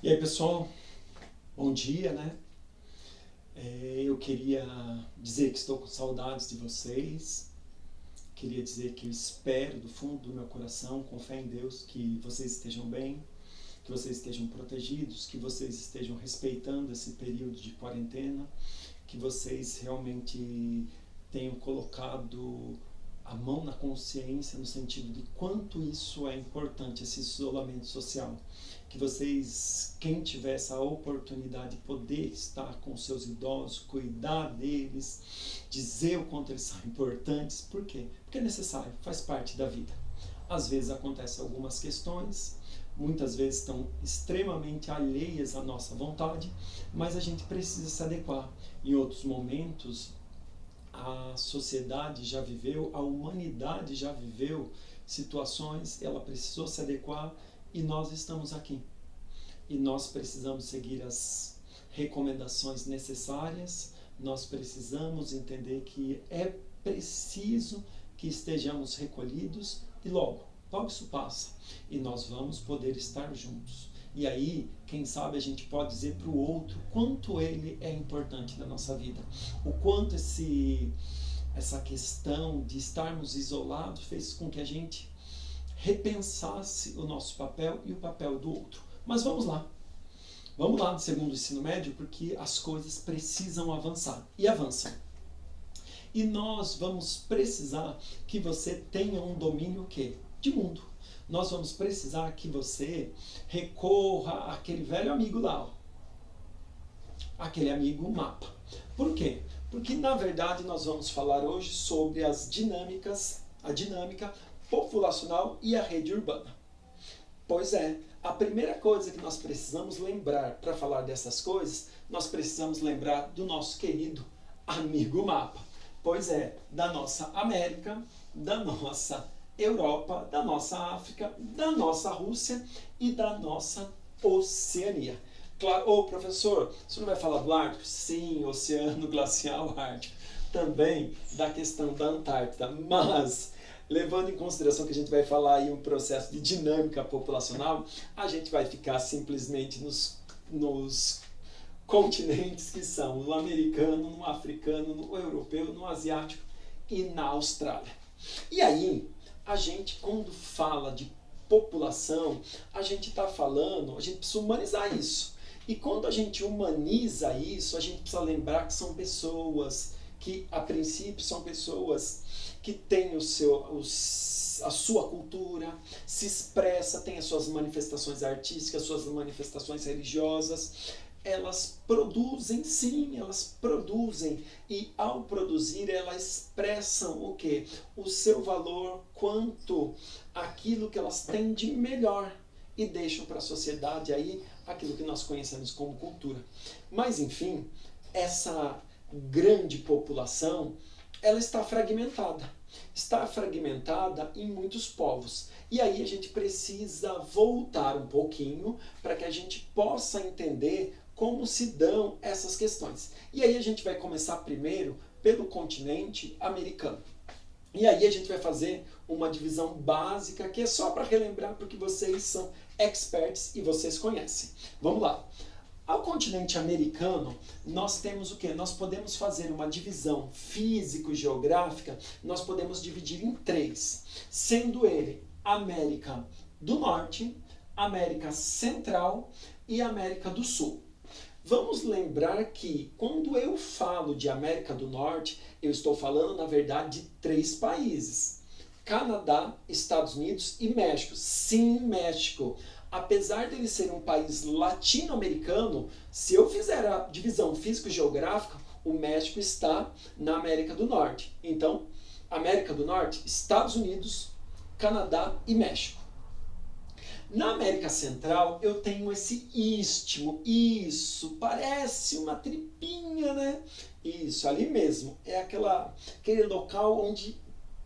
E aí, pessoal, bom dia, né? Eu queria dizer que estou com saudades de vocês. Queria dizer que eu espero do fundo do meu coração, com fé em Deus, que vocês estejam bem, que vocês estejam protegidos, que vocês estejam respeitando esse período de quarentena, que vocês realmente tenham colocado a mão na consciência no sentido de quanto isso é importante, esse isolamento social. Que vocês, quem tiver essa oportunidade de poder estar com seus idosos, cuidar deles, dizer o quanto eles são importantes. Por quê? Porque é necessário, faz parte da vida. Às vezes acontecem algumas questões, muitas vezes estão extremamente alheias à nossa vontade, mas a gente precisa se adequar. Em outros momentos, a sociedade já viveu, a humanidade já viveu situações, ela precisou se adequar e nós estamos aqui. E nós precisamos seguir as recomendações necessárias, nós precisamos entender que é preciso que estejamos recolhidos e logo isso passa e nós vamos poder estar juntos. E aí, quem sabe a gente pode dizer para o outro quanto ele é importante na nossa vida, o quanto essa questão de estarmos isolados fez com que a gente repensasse o nosso papel e o papel do outro. Mas vamos lá no segundo ensino médio, porque as coisas precisam avançar e avançam. E nós vamos precisar que você tenha um domínio de mundo. Nós vamos precisar que você recorra àquele velho amigo lá, aquele amigo mapa. Por quê? Porque na verdade nós vamos falar hoje sobre a dinâmica populacional e a rede urbana. Pois é, a primeira coisa que nós precisamos lembrar para falar dessas coisas, nós precisamos lembrar do nosso querido amigo mapa. Pois é, da nossa América, da nossa Europa, da nossa África, da nossa Rússia e da nossa Oceania. Claro, professor, você não vai falar do Ártico? Sim, Oceano Glacial Ártico. Também da questão da Antártida, mas levando em consideração que a gente vai falar aí um processo de dinâmica populacional, a gente vai ficar simplesmente nos continentes que são no americano, no africano, no europeu, no asiático e na Austrália. E aí, a gente quando fala de população, a gente precisa humanizar isso. E quando a gente humaniza isso, a gente precisa lembrar que são pessoas que, a princípio, são pessoas que têm a sua cultura, se expressa, tem as suas manifestações artísticas, suas manifestações religiosas. Elas produzem, sim, elas produzem. E ao produzir, elas expressam o quê? O seu valor quanto aquilo que elas têm de melhor. E deixam para a sociedade aí aquilo que nós conhecemos como cultura. Mas, enfim, essa grande população, ela está fragmentada. Está fragmentada em muitos povos. E aí a gente precisa voltar um pouquinho para que a gente possa entender como se dão essas questões. E aí a gente vai começar primeiro pelo continente americano. E aí a gente vai fazer uma divisão básica que é só para relembrar porque vocês são experts e vocês conhecem. Vamos lá. Ao continente americano, nós temos o quê? Nós podemos fazer uma divisão físico-geográfica, nós podemos dividir em 3, sendo ele América do Norte, América Central e América do Sul. Vamos lembrar que quando eu falo de América do Norte, eu estou falando, na verdade, de 3 países. Canadá, Estados Unidos e México. Sim, México. Apesar dele ser um país latino-americano, se eu fizer a divisão físico-geográfica, o México está na América do Norte. Então, América do Norte, Estados Unidos, Canadá e México. Na América Central, eu tenho esse istmo. Isso, parece uma tripinha, né? Isso, ali mesmo. É aquele local onde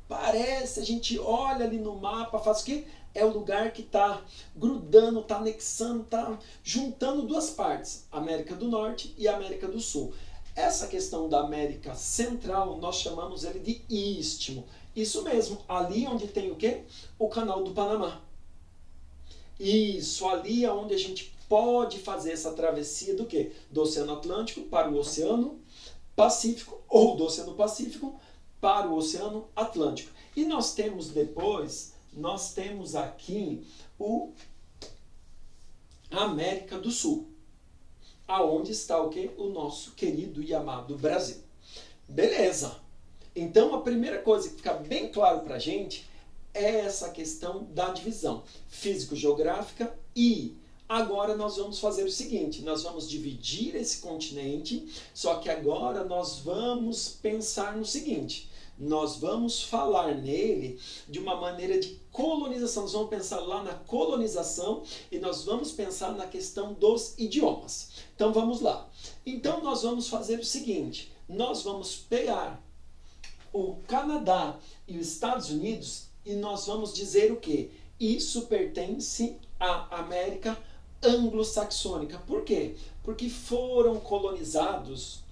parece, a gente olha ali no mapa, faz o quê? É o lugar que está grudando, está anexando, está juntando 2 partes, América do Norte e América do Sul. Essa questão da América Central, nós chamamos ele de istmo. Isso mesmo, ali onde tem o quê? O Canal do Panamá. Isso, ali é onde a gente pode fazer essa travessia do quê? Do Oceano Atlântico para o Oceano Pacífico, ou do Oceano Pacífico para o Oceano Atlântico. E nós temos depois, nós temos aqui a América do Sul, aonde está o quê? O nosso querido e amado Brasil. Beleza. Então a primeira coisa que fica bem claro para a gente é essa questão da divisão físico-geográfica. E agora nós vamos fazer o seguinte, nós vamos dividir esse continente, só que agora nós vamos pensar no seguinte, nós vamos falar nele de uma maneira de colonização, nós vamos pensar lá na colonização e nós vamos pensar na questão dos idiomas. Então vamos lá. Então nós vamos fazer o seguinte, nós vamos pegar o Canadá e os Estados Unidos e nós vamos dizer o quê? Isso pertence à América anglo-saxônica. Por quê? Porque foram colonizados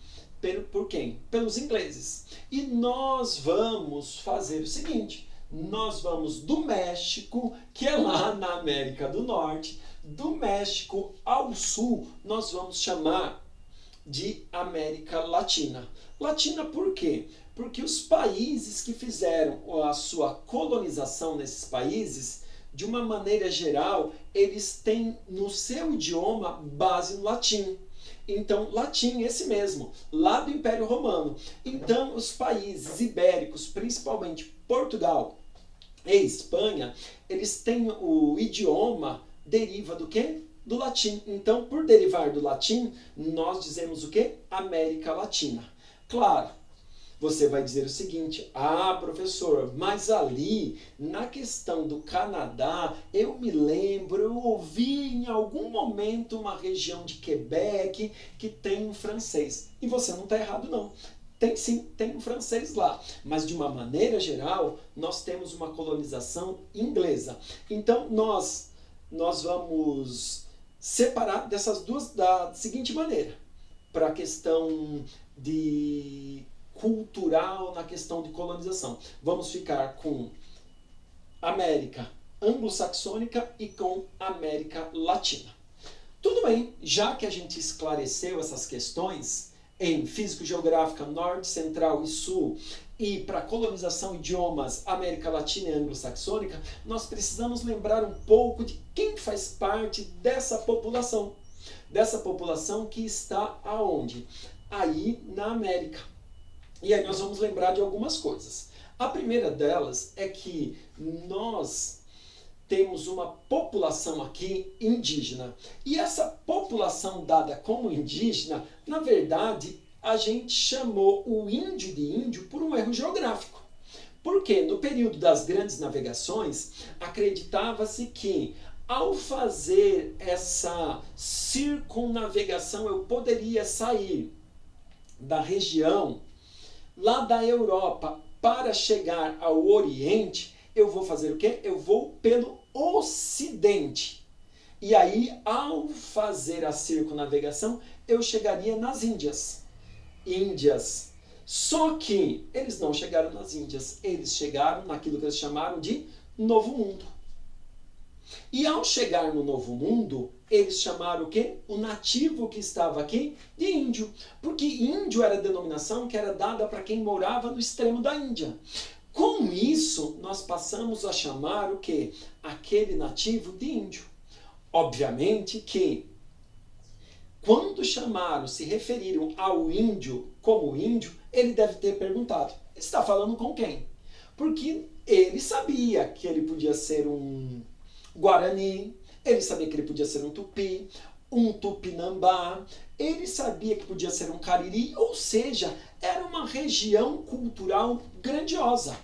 por quem? Pelos ingleses. E nós vamos fazer o seguinte, nós vamos do México, que é lá na América do Norte, do México ao sul, nós vamos chamar de América Latina. Latina por quê? Porque os países que fizeram a sua colonização nesses países, de uma maneira geral, eles têm no seu idioma base no latim. Então, latim, esse mesmo, lá do Império Romano. Então, os países ibéricos, principalmente Portugal e Espanha, eles têm o idioma deriva do quê? Do latim. Então, por derivar do latim, nós dizemos o quê? América Latina. Claro, você vai dizer o seguinte, ah, professor, mas ali, na questão do Canadá, eu me lembro, eu ouvi em algum momento uma região de Quebec que tem um francês. E você não está errado, não. Tem sim, tem um francês lá. Mas, de uma maneira geral, nós temos uma colonização inglesa. Então, nós vamos separar dessas duas da seguinte maneira. Para a questão de cultural, na questão de colonização. Vamos ficar com América anglo-saxônica e com América Latina. Tudo bem, já que a gente esclareceu essas questões em físico-geográfica norte, central e sul e para colonização idiomas América Latina e anglo-saxônica, nós precisamos lembrar um pouco de quem faz parte dessa população que está aonde? Aí na América. E aí nós vamos lembrar de algumas coisas. A primeira delas é que nós temos uma população aqui indígena. E essa população dada como indígena, na verdade, a gente chamou o índio de índio por um erro geográfico. Porque no período das grandes navegações, acreditava-se que ao fazer essa circunnavegação eu poderia sair da região lá da Europa para chegar ao Oriente, eu vou fazer o quê? Eu vou pelo Ocidente. E aí, ao fazer a circunnavegação, eu chegaria nas Índias. Só que eles não chegaram nas Índias, eles chegaram naquilo que eles chamaram de Novo Mundo. E ao chegar no Novo Mundo, eles chamaram o quê? O nativo que estava aqui de índio. Porque índio era a denominação que era dada para quem morava no extremo da Índia. Com isso, nós passamos a chamar o quê? Aquele nativo de índio. Obviamente que, quando chamaram, se referiram ao índio como índio, ele deve ter perguntado, está falando com quem? Porque ele sabia que ele podia ser um Guarani, ele sabia que ele podia ser um Tupi, um Tupinambá, ele sabia que podia ser um Cariri, ou seja, era uma região cultural grandiosa.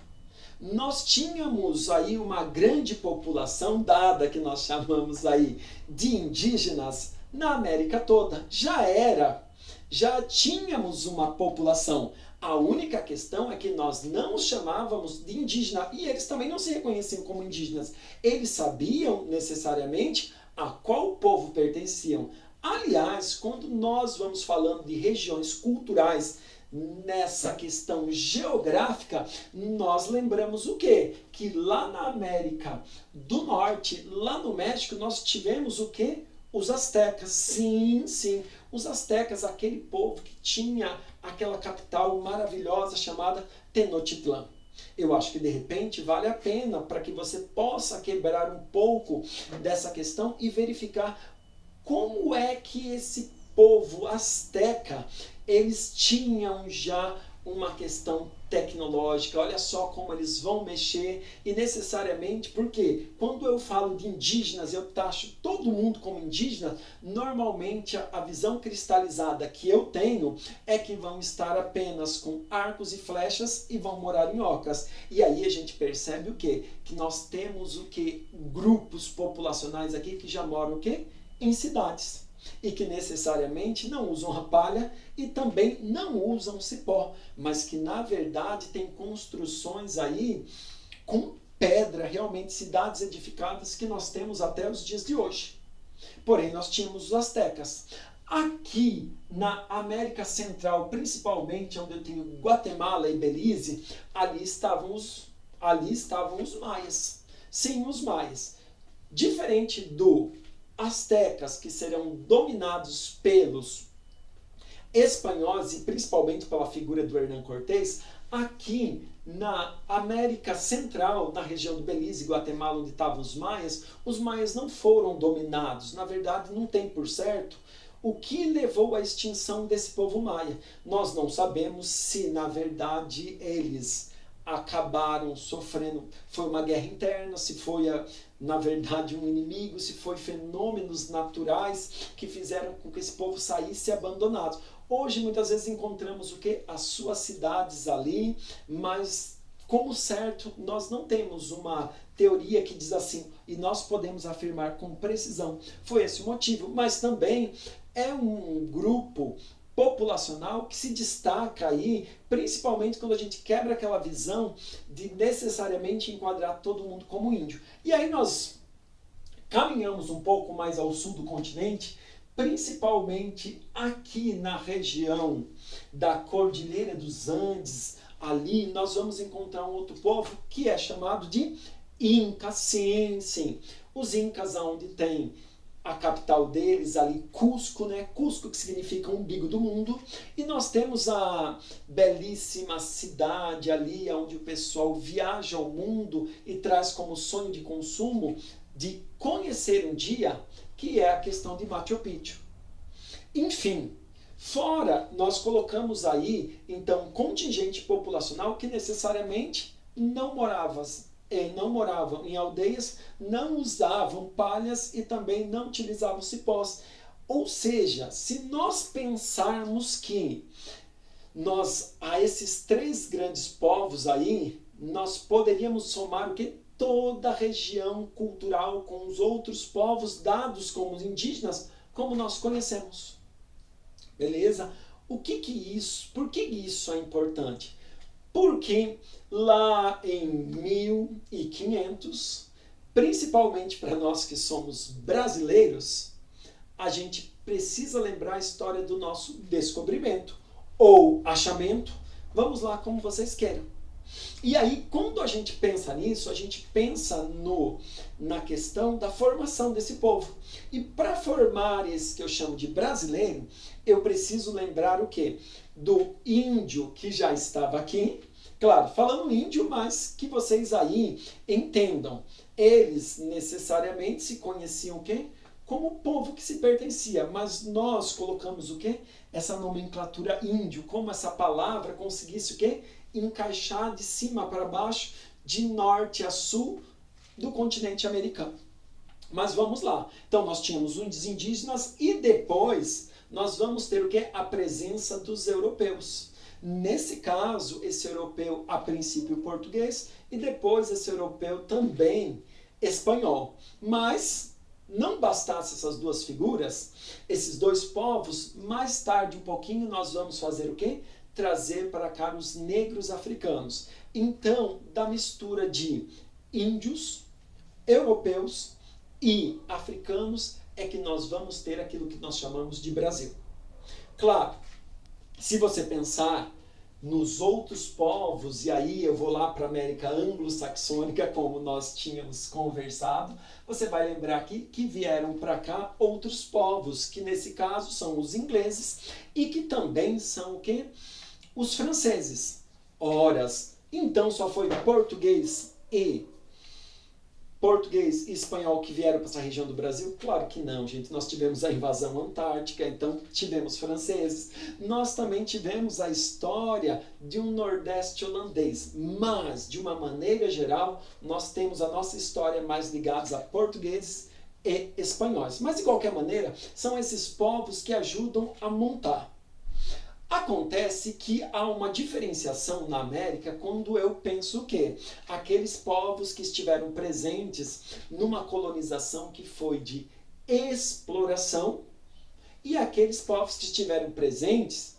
Nós tínhamos aí uma grande população dada, que nós chamamos aí de indígenas, na América toda. Já tínhamos uma população. A única questão é que nós não os chamávamos de indígena e eles também não se reconheciam como indígenas. Eles sabiam necessariamente a qual povo pertenciam. Aliás, quando nós vamos falando de regiões culturais nessa questão geográfica, nós lembramos o quê? Que lá na América do Norte, lá no México, nós tivemos o quê? Os astecas, sim, sim. Os astecas, aquele povo que tinha aquela capital maravilhosa chamada Tenochtitlan. Eu acho que de repente vale a pena para que você possa quebrar um pouco dessa questão e verificar como é que esse povo asteca, eles tinham já uma questão tecnológica, olha só como eles vão mexer e necessariamente, porque quando eu falo de indígenas, eu taxo todo mundo como indígena, normalmente a visão cristalizada que eu tenho é que vão estar apenas com arcos e flechas e vão morar em ocas. E aí a gente percebe o quê? Que nós temos o quê? Grupos populacionais aqui que já moram o quê? Em cidades. E que necessariamente não usam a palha e também não usam cipó, mas que na verdade tem construções aí com pedra, realmente cidades edificadas que nós temos até os dias de hoje. Porém, nós tínhamos os astecas. Aqui na América Central, principalmente onde eu tenho Guatemala e Belize, ali estavam os maias. Sim, os maias. Diferente do astecas, que serão dominados pelos espanhóis e principalmente pela figura do Hernán Cortés, aqui na América Central, na região do Belize e Guatemala, onde estavam os maias não foram dominados. Na verdade, não tem por certo o que levou à extinção desse povo maia. Nós não sabemos se, na verdade, eles acabaram sofrendo, foi uma guerra interna, se foi, na verdade, um inimigo, se foi fenômenos naturais que fizeram com que esse povo saísse abandonado. Hoje, muitas vezes, encontramos o quê? As suas cidades ali, mas, como certo, nós não temos uma teoria que diz assim, e nós podemos afirmar com precisão. Foi esse o motivo, mas também é um grupo populacional que se destaca aí, principalmente quando a gente quebra aquela visão de necessariamente enquadrar todo mundo como índio. E aí nós caminhamos um pouco mais ao sul do continente, principalmente aqui na região da Cordilheira dos Andes, ali nós vamos encontrar um outro povo que é chamado de Inca, sim, sim. Os Incas, onde tem a capital deles ali, Cusco, né? Cusco, que significa umbigo do mundo, e nós temos a belíssima cidade ali, onde o pessoal viaja ao mundo e traz como sonho de consumo de conhecer um dia, que é a questão de Machu Picchu. Enfim, fora nós colocamos aí, então, um contingente populacional que necessariamente não moravam em aldeias, não usavam palhas e também não utilizavam cipós. Ou seja, se nós pensarmos que a esses três grandes povos aí, nós poderíamos somar o que? Toda a região cultural com os outros povos dados como indígenas, como nós conhecemos. Beleza? Por que isso é importante? Porque lá em 1500, principalmente para nós que somos brasileiros, a gente precisa lembrar a história do nosso descobrimento ou achamento. Vamos lá, como vocês queiram. E aí, quando a gente pensa nisso, a gente pensa na questão da formação desse povo. E para formar esse que eu chamo de brasileiro, eu preciso lembrar o quê? Do índio que já estava aqui. Claro, falando índio, mas que vocês aí entendam. Eles necessariamente se conheciam o quê? Como o povo que se pertencia. Mas nós colocamos o quê? Essa nomenclatura índio, como essa palavra conseguisse o quê? Encaixar de cima para baixo, de norte a sul do continente americano. Mas vamos lá. Então nós tínhamos os indígenas e depois nós vamos ter o quê? A presença dos europeus. Nesse caso, esse europeu a princípio português e depois esse europeu também espanhol. Mas não bastasse essas duas figuras, esses dois povos, mais tarde um pouquinho nós vamos fazer o quê? Trazer para cá os negros africanos. Então, da mistura de índios, europeus e africanos é que nós vamos ter aquilo que nós chamamos de Brasil. Claro, se você pensar nos outros povos, e aí eu vou lá para a América anglo-saxônica, como nós tínhamos conversado, você vai lembrar aqui que vieram para cá outros povos, que nesse caso são os ingleses, e que também são o quê? Os franceses. Ora, então só foi português e espanhol que vieram para essa região do Brasil? Claro que não, gente. Nós tivemos a invasão antártica, então tivemos franceses. Nós também tivemos a história de um nordeste holandês. Mas, de uma maneira geral, nós temos a nossa história mais ligada a portugueses e espanhóis. Mas, de qualquer maneira, são esses povos que ajudam a montar. Acontece que há uma diferenciação na América quando eu penso que aqueles povos que estiveram presentes numa colonização que foi de exploração e aqueles povos que estiveram presentes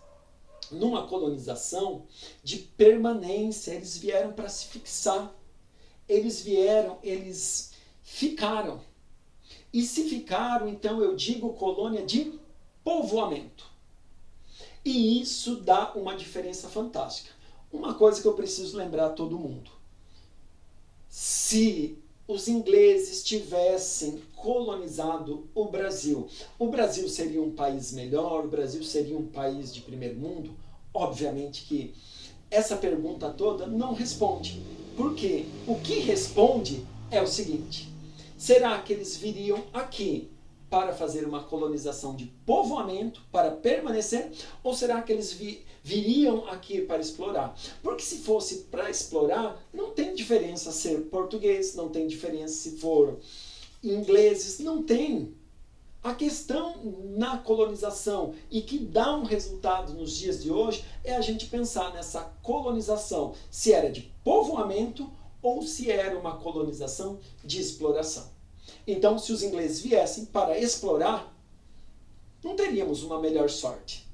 numa colonização de permanência. Eles vieram para se fixar. Eles ficaram. E se ficaram, então eu digo colônia de povoamento. E isso dá uma diferença fantástica. Uma coisa que eu preciso lembrar a todo mundo. Se os ingleses tivessem colonizado o Brasil seria um país melhor? O Brasil seria um país de primeiro mundo? Obviamente que essa pergunta toda não responde. Porque o que responde é o seguinte: será que eles viriam aqui para fazer uma colonização de povoamento, para permanecer, ou será que eles viriam aqui para explorar? Porque se fosse para explorar, não tem diferença ser português, não tem diferença se for ingleses, não tem. A questão na colonização e que dá um resultado nos dias de hoje é a gente pensar nessa colonização, se era de povoamento ou se era uma colonização de exploração. Então, se os ingleses viessem para explorar, não teríamos uma melhor sorte.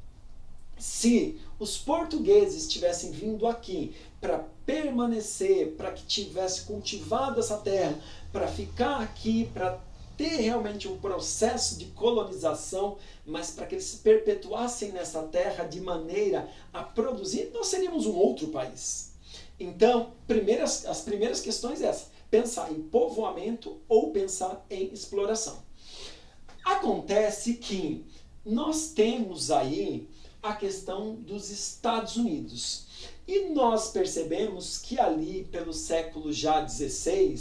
Se os portugueses tivessem vindo aqui para permanecer, para que tivesse cultivado essa terra, para ficar aqui, para ter realmente um processo de colonização, mas para que eles se perpetuassem nessa terra de maneira a produzir, nós seríamos um outro país. Então, as primeiras questões é essa: pensar em povoamento ou pensar em exploração. Acontece que nós temos aí a questão dos Estados Unidos. E nós percebemos que ali pelo século já XVI,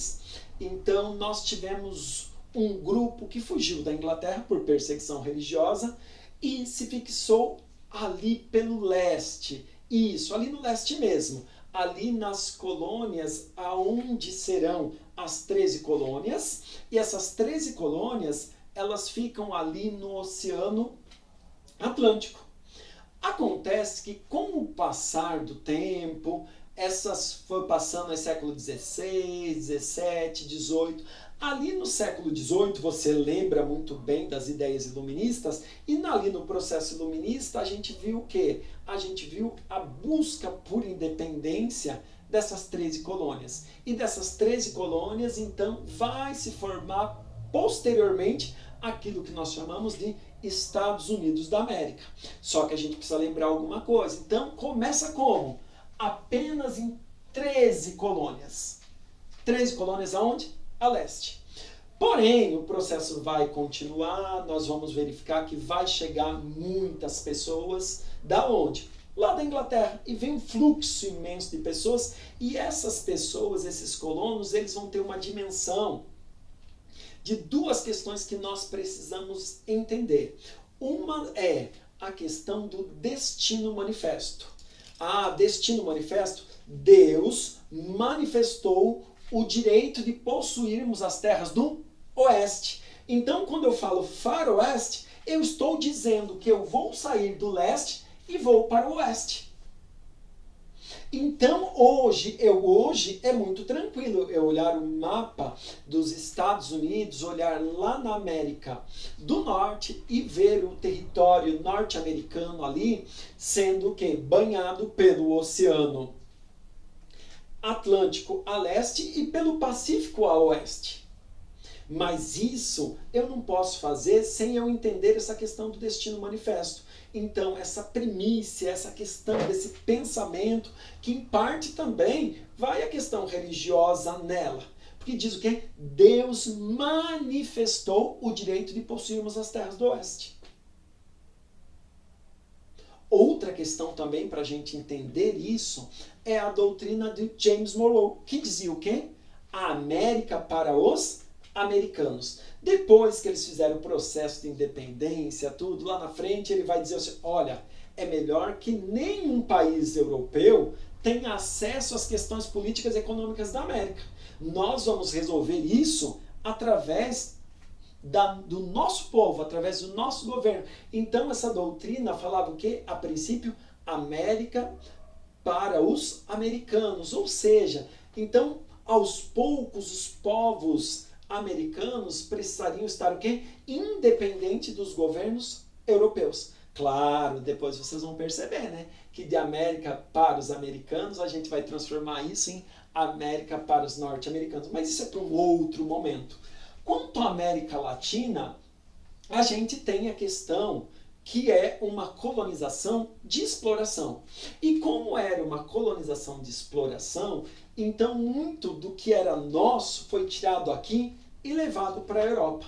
então nós tivemos um grupo que fugiu da Inglaterra por perseguição religiosa e se fixou ali pelo leste. Isso, ali no leste mesmo. Ali nas colônias, aonde serão as 13 colônias, e essas 13 colônias, elas ficam ali no Oceano Atlântico. Acontece que com o passar do tempo, essas foi passando no século XVI, XVII, XVIII, ali no século XVIII, você lembra muito bem das ideias iluministas, e ali no processo iluminista a gente viu o quê? A gente viu a busca por independência dessas 13 colônias. E dessas 13 colônias, então, vai se formar posteriormente aquilo que nós chamamos de Estados Unidos da América. Só que a gente precisa lembrar alguma coisa. Então, começa como? Apenas em 13 colônias. 13 colônias aonde? A leste. Porém, o processo vai continuar, nós vamos verificar que vai chegar muitas pessoas. Da onde? Lá da Inglaterra. E vem um fluxo imenso de pessoas, e essas pessoas, esses colonos, eles vão ter uma dimensão de duas questões que nós precisamos entender. Uma é a questão do destino manifesto. Destino manifesto, Deus manifestou o direito de possuirmos as terras do oeste. Então, quando eu falo faroeste, eu estou dizendo que eu vou sair do leste e vou para o oeste. Então, hoje é muito tranquilo eu olhar o mapa dos Estados Unidos, olhar lá na América do Norte e ver o território norte-americano ali sendo o quê? Banhado pelo Oceano Atlântico a leste e pelo Pacífico a oeste. Mas isso eu não posso fazer sem eu entender essa questão do destino manifesto. então essa primícia, essa questão desse pensamento, que em parte também vai a questão religiosa nela. Porque diz o quê? Deus manifestou o direito de possuirmos as terras do oeste. Outra questão também para a gente entender isso é a doutrina de James Monroe, que dizia o quê? A América para os americanos. Depois que eles fizeram o processo de independência, tudo, lá na frente ele vai dizer assim, olha, é melhor que nenhum país europeu tenha acesso às questões políticas e econômicas da América. Nós vamos resolver isso através do nosso povo, através do nosso governo. Então essa doutrina falava o quê? A princípio, América para os americanos. Ou seja, então aos poucos os povos americanos precisariam estar o quê? Independente dos governos europeus. Claro, depois vocês vão perceber, né? Que de América para os americanos a gente vai transformar isso em América para os norte-americanos. Mas isso é para um outro momento. Quanto à América Latina, a gente tem a questão que é uma colonização de exploração. E como era uma colonização de exploração, então muito do que era nosso foi tirado aqui e levado para a Europa.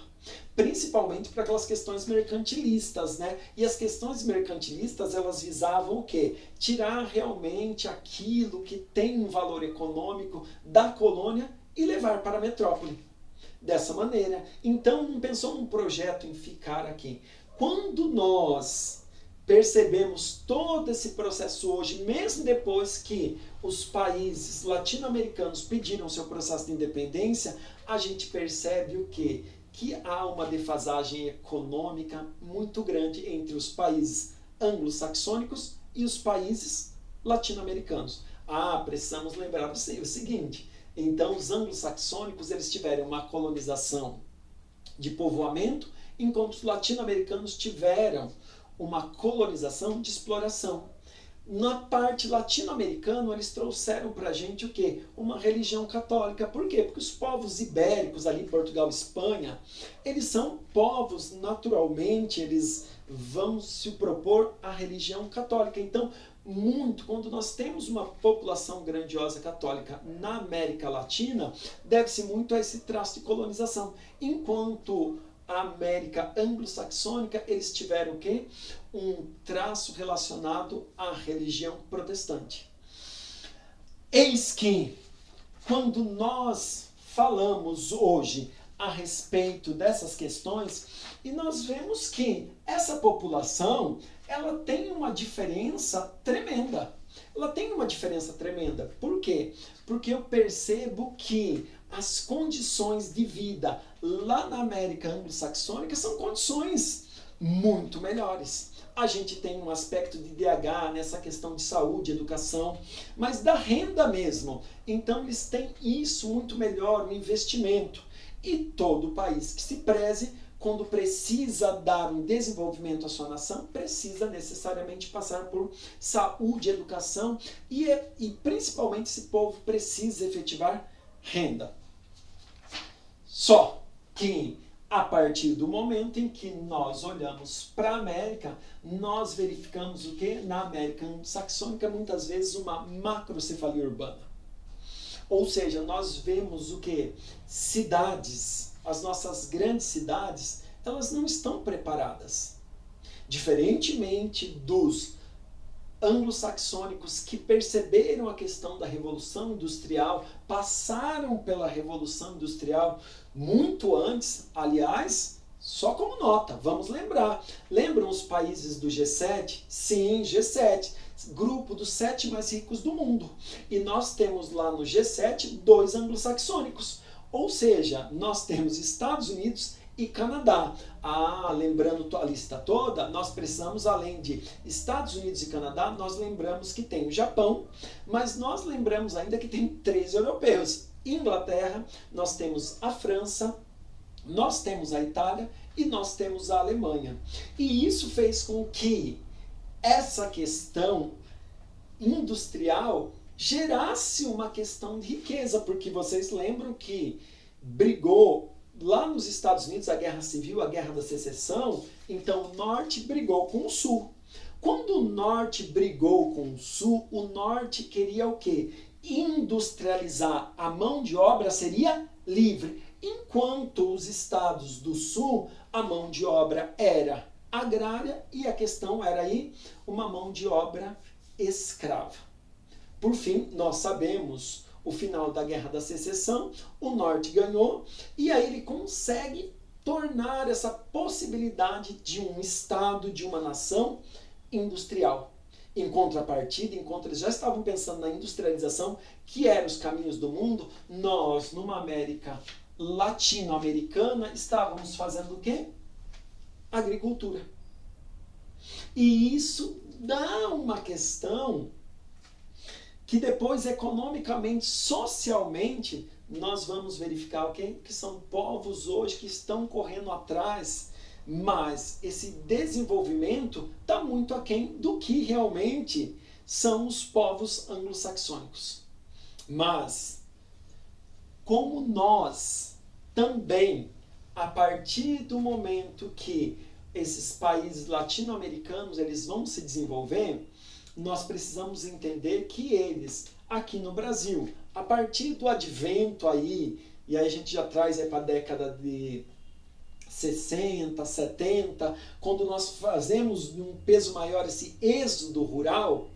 Principalmente para aquelas questões mercantilistas, né? E as questões mercantilistas, elas visavam o quê? Tirar realmente aquilo que tem um valor econômico da colônia e levar para a metrópole. Dessa maneira. Então, não pensou num projeto em ficar aqui. Quando nós percebemos todo esse processo hoje, mesmo depois que os países latino-americanos pediram seu processo de independência, a gente percebe o quê? Que há uma defasagem econômica muito grande entre os países anglo-saxônicos e os países latino-americanos. Precisamos lembrar o seguinte, então os anglo-saxônicos eles tiveram uma colonização de povoamento, enquanto os latino-americanos tiveram uma colonização de exploração. Na parte latino-americana, eles trouxeram para a gente o quê? Uma religião católica. Por quê? Porque os povos ibéricos, ali em Portugal e Espanha, eles são povos, naturalmente, eles vão se propor à religião católica. Então, quando nós temos uma população grandiosa católica na América Latina, deve-se muito a esse traço de colonização. Enquanto a América anglo-saxônica, eles tiveram o quê? Um traço relacionado à religião protestante. Eis que, quando nós falamos hoje a respeito dessas questões, e nós vemos que essa população, ela tem uma diferença tremenda. Ela tem uma diferença tremenda. Por quê? Porque eu percebo que as condições de vida lá na América anglo-saxônica são condições muito melhores. A gente tem um aspecto de DH nessa questão de saúde, educação, mas da renda mesmo. Então eles têm isso muito melhor, um investimento. E todo país que se preze, quando precisa dar um desenvolvimento à sua nação, precisa necessariamente passar por saúde, educação e principalmente esse povo precisa efetivar renda. Só que a partir do momento em que nós olhamos para a América, nós verificamos o que? Na América anglo-saxônica, muitas vezes uma macrocefalia urbana. Ou seja, nós vemos o que? Cidades, as nossas grandes cidades, elas não estão preparadas. Diferentemente dos anglo-saxônicos que perceberam a questão da Revolução Industrial, passaram pela Revolução Industrial muito antes, aliás, só como nota, vamos lembrar. Lembram os países do G7? Sim, G7, grupo dos 7 mais ricos do mundo. E nós temos lá no G7 2 anglo-saxônicos. Ou seja, nós temos Estados Unidos e Canadá. Lembrando a lista toda, nós precisamos, além de Estados Unidos e Canadá, nós lembramos que tem o Japão, mas nós lembramos ainda que tem 3 europeus. Inglaterra, nós temos a França, nós temos a Itália e nós temos a Alemanha. E isso fez com que essa questão industrial gerasse uma questão de riqueza, porque vocês lembram que brigou lá nos Estados Unidos a Guerra Civil, a Guerra da Secessão, então o Norte brigou com o Sul. Quando o norte brigou com o sul, o norte queria o quê? Industrializar. A mão de obra seria livre, enquanto os estados do sul, a mão de obra era agrária e a questão era aí uma mão de obra escrava. Por fim, nós sabemos o final da Guerra da Secessão, o norte ganhou e aí ele consegue tornar essa possibilidade de um estado, de uma nação industrial. Em contrapartida, enquanto eles já estavam pensando na industrialização, que eram os caminhos do mundo, nós, numa América latino-americana, estávamos fazendo o quê? Agricultura. E isso dá uma questão que depois, economicamente, socialmente, nós vamos verificar o quê? Que são povos hoje que estão correndo atrás, mas esse desenvolvimento está muito aquém do que realmente são os povos anglo-saxônicos. Mas, como nós também, a partir do momento que esses países latino-americanos eles vão se desenvolver, nós precisamos entender que eles, aqui no Brasil, a partir do advento aí, e aí a gente já traz para a década de 60, 70, quando nós fazemos um peso maior esse êxodo rural,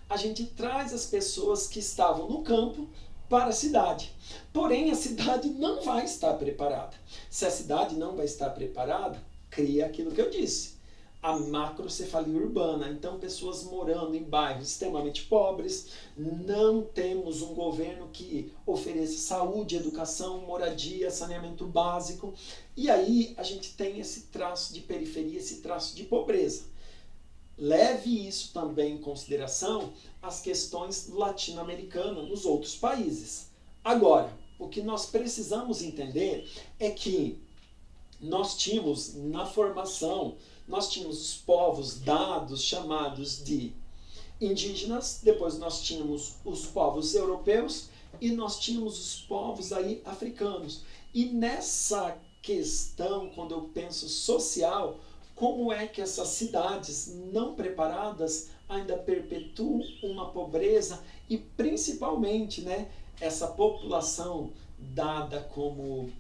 a gente traz as pessoas que estavam no campo para a cidade. Porém, a cidade não vai estar preparada. Se a cidade não vai estar preparada, cria aquilo que eu disse, a macrocefalia urbana. Então, pessoas morando em bairros extremamente pobres, não temos um governo que ofereça saúde, educação, moradia, saneamento básico, e aí a gente tem esse traço de periferia, esse traço de pobreza. Leve isso também em consideração as questões latino-americanas nos outros países. Agora, o que nós precisamos entender é que nós tínhamos na formação, nós tínhamos os povos dados, chamados de indígenas, depois nós tínhamos os povos europeus e nós tínhamos os povos aí africanos. E nessa questão, quando eu penso social, como é que essas cidades não preparadas ainda perpetuam uma pobreza e principalmente, né, essa população dada como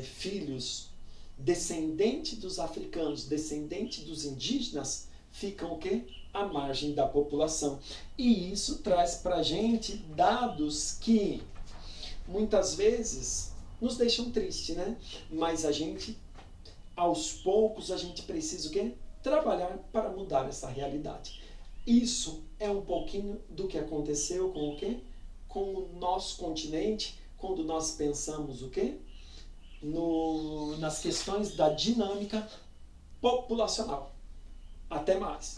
filhos descendente dos africanos, descendente dos indígenas, ficam o quê? À margem da população. E isso traz para a gente dados que muitas vezes nos deixam tristes, né? Mas a gente, aos poucos, a gente precisa o quê? Trabalhar para mudar essa realidade. Isso é um pouquinho do que aconteceu com o quê? Com o nosso continente, quando nós pensamos o quê? Nas questões da dinâmica populacional. Até mais!